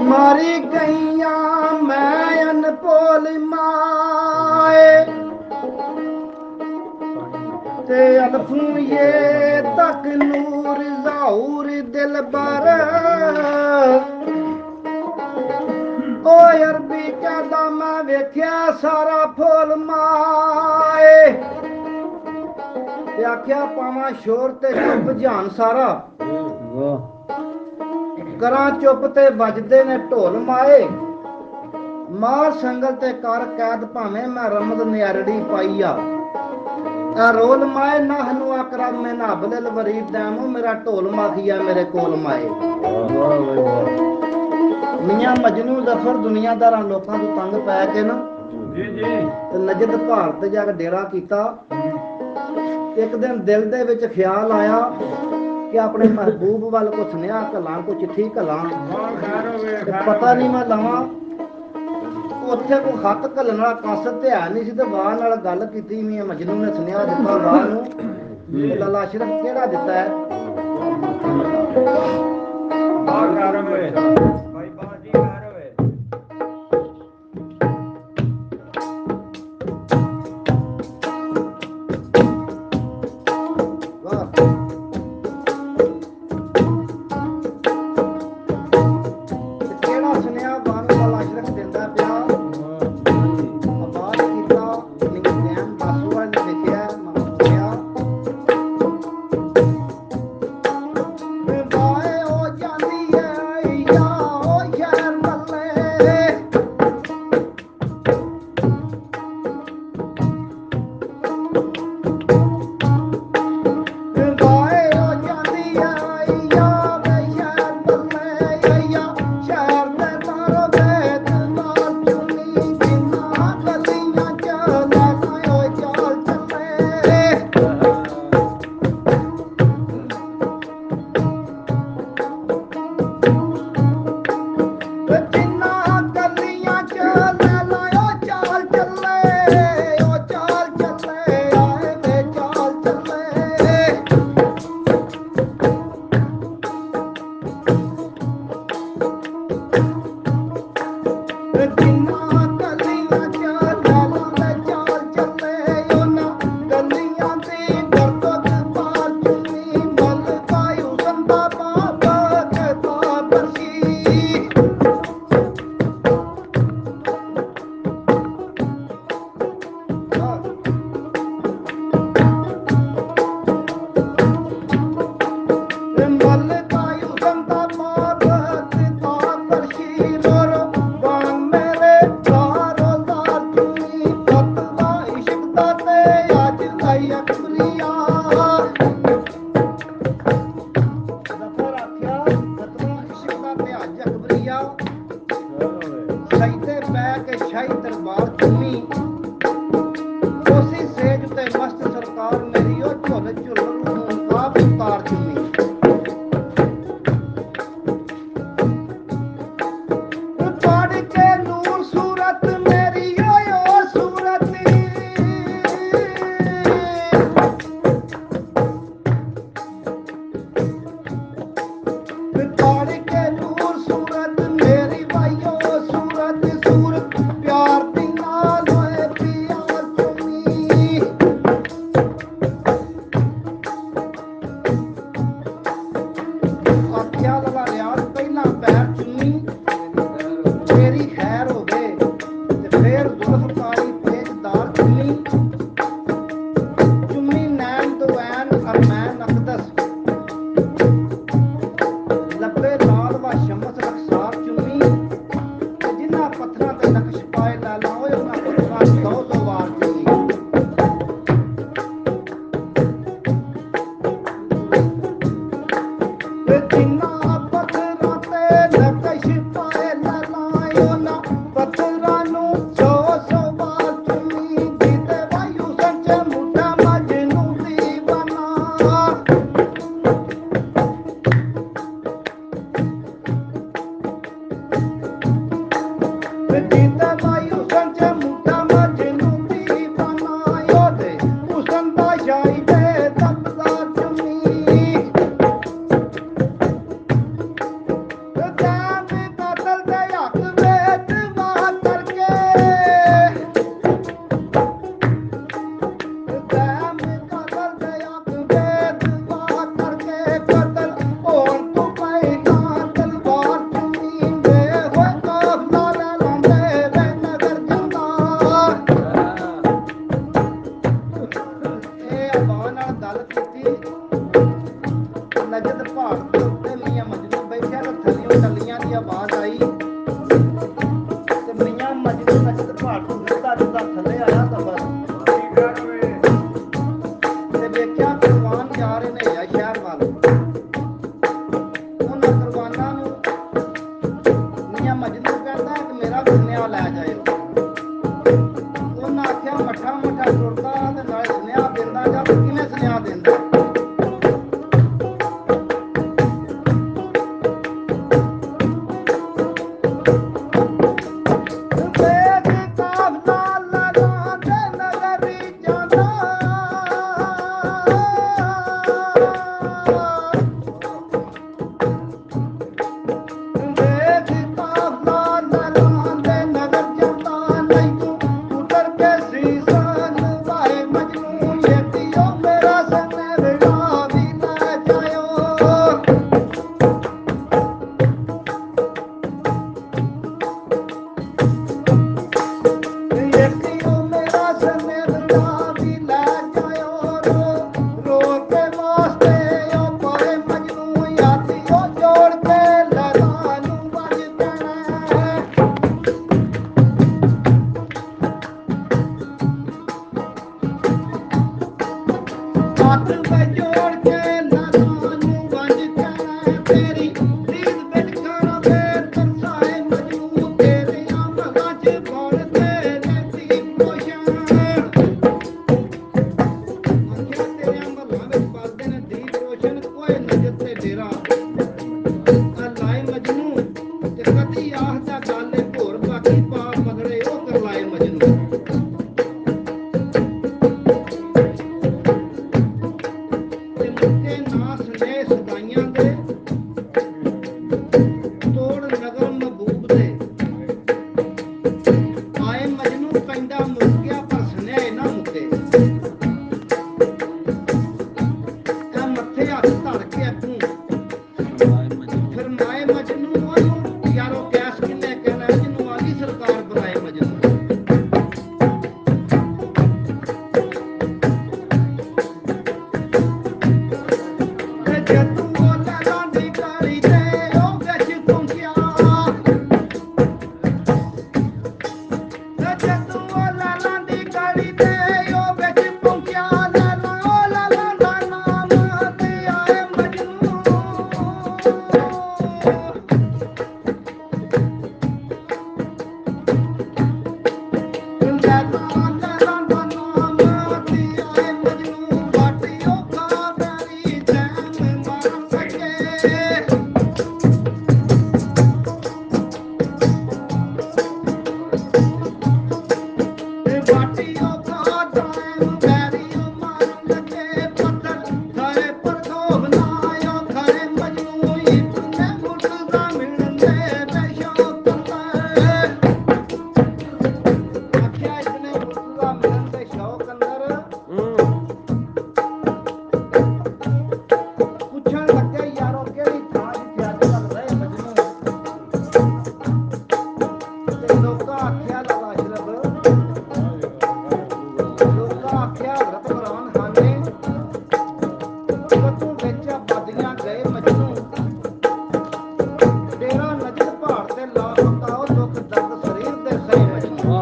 मारी गैया मैं अनपोल माए ते अल्फू ये तक नूर जाऊर दिल बर ओ अरबी कहदा मैं वेख्या सारा फुल माए ते आख्या पावा शोर ते चुप जान सारा करा चुप ते बजदे ने ढोल माए मार संगल ते कर कैद भावें मैं रमद नियारड़ी पाई आ रोल माए ना हनु आकरा में ना बदल वरीद दैमो मेरा ढोल माखिया मेरे कोल माए मियां मजनू जफर दुनियादारां लोकां तों तंग पै के ना ते नजद भारत जाके डेरा कीता। एक दिन दिल दे विच ख्याल आया कि अपने महबूब वाल को सुनेहा घलां को चिट्ठी घलां पता नहीं मैं लवां उत्थे कोई खत घलन वाला कासत ते है नहीं सी ते वाह नाल गल कीती मियां मजनू ने सुनेहा दित्ता वाह नूं लाला अशरफ केड़ा दित्ता है ਤੇਰੀ ਰੀਤ ਵਿੱਚ ਖਾਣਾ ਤੇ ਤਰਸਾਏ ਮਜਨੂ ਤੇਰੀਆਂ ਮਗਾਂ ਚ ਬੋਲਦੇ ਰਹਿੰਦੀ ਰੋਸ਼ਨ ਆਖਿਆ ਤੇਰਿਆਂ ਮਹੱਲਾਂ ਵਿੱਚ ਪਾਲਦੇ ਨੇ ਦੀਪ ਰੋਸ਼ਨ ਕੋਈ ਨਜ਼ਰ ਤੇ ਡੇਰਾ ਲਾਏ ਮਜਨੂ ਤੇ ਕਦੀ ਆਖਦਾ ਗੱਲ ਹੋਰ ਬਾਕੀ ਪਾ ਪਗੜੇ ਉਹ ਕਰ ਲਾਏ ਮਜਨੂ ਤੇ ਮੁੱਕੇ ਨਾ ਸੰਦੇ ਸਦਾਈਆਂ ਦੇ ਤੋੜ ਨਗਰ ਮਹਬੂਬ ਦੇ ਆਏ ਮਜਨੂ ਪੈਂਦਾ ਮੁੱਕ ਗਿਆ ਪਰ ਸੁਨੇਹੇ ਨਾ ਮੁੱਕੇ ਇਹ ਮੱਥੇ ਹੱਥ ਧਰ ਕੇ ਅੱਗੋਂ ਫਿਰ ਮਾਏ ਮਜਨੂ ਉਹਨੂੰ ਯਾਰੋ ਕੈਸ ਕਿੰਨੇ ਕਹਿਣਾ ਜਿਹਨੂੰ ਆਲੀ ਸਰਕਾਰ ਬਣਾਏ ਮਜਨੂ ਤੇ ਜਦੋਂ ਉਹ ਲਾਲਾਂ ਦੀ ਕਾਲੀ ਤੇ ਉਹ ਵਿੱਚ ਪਹੁੰਚਿਆ ਤੇ ਜਦੋਂ ਉਹ ਲਾਲਾਂ ਦੀ ਕਾਲੀ ਤੇ ਉਹ ਵਿੱਚ ਪਹੁੰਚਿਆ ਲਾਲਾਂ ਉਹ ਲਾਲਾਂ ਦਾ ਨਾਮ ਤੇ ਆਏ ਮਜਨੂ ਪੁੱਛਣ ਲੱਗੇ ਯਾਰੋ ਕਿਹੜੀ ਥਾਂ ਜਿੱਥੇ ਅੱਜ ਕੱਲ ਰਹੇ ਮਜਨੂ ਤੇ ਲੋਕਾਂ ਆਖਿਆ ਲਾਲਾ ਅਸ਼ਰਫ ਲੋਕਾਂ ਆਖਿਆ ਹਜ਼ਰਤ ਕੁਰਾਨ ਖਾਨੇ ਕਦੋਂ ਵਿੱਚ ਆਬਾਦੀਆਂ ਗਏ ਮਜਨੂ ਡੇਰਾ ਨਜਦ ਪਹਾੜ ਤੇ ਲਾ ਪਕਾਓ ਦੁੱਖ ਦਰਦ ਸਰੀਰ ਦੇ ਸਹੀ ਮਜਨੂ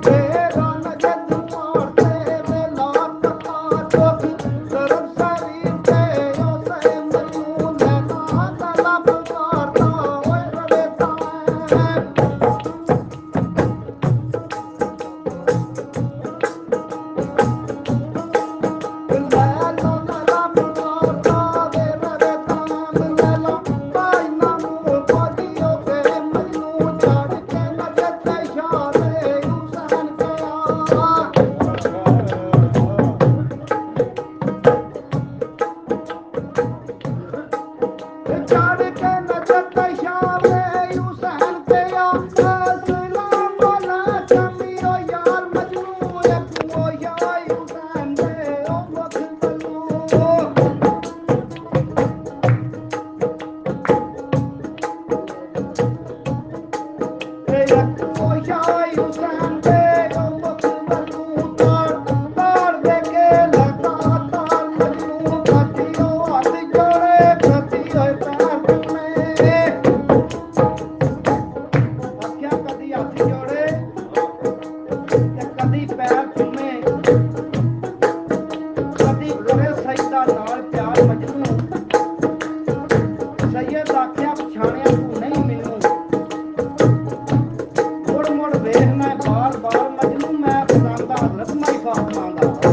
ਤੇਰਾ ਨਜਦ ਪਹਾੜ ਤੇ ਲਾ ਪਕਾ ਦੁੱਖ ਦਰਦ ਸਰੀਰ ਦੇ ਉਹ ਸਹੀ ਮਜਨੂ ਲੈਣਾ ਤਲਾ ਪੁਕਾਰਦਾ ਓਏ ਰਵੇ ਤਾਂ ਬਾਰ ਬਾਰ ਮਜਨੂ ਮੈਂ ਪਸੰਦ ਹਜ਼ਰਤ ਮਾਈ ਫਾਤਮਾ ਦਾ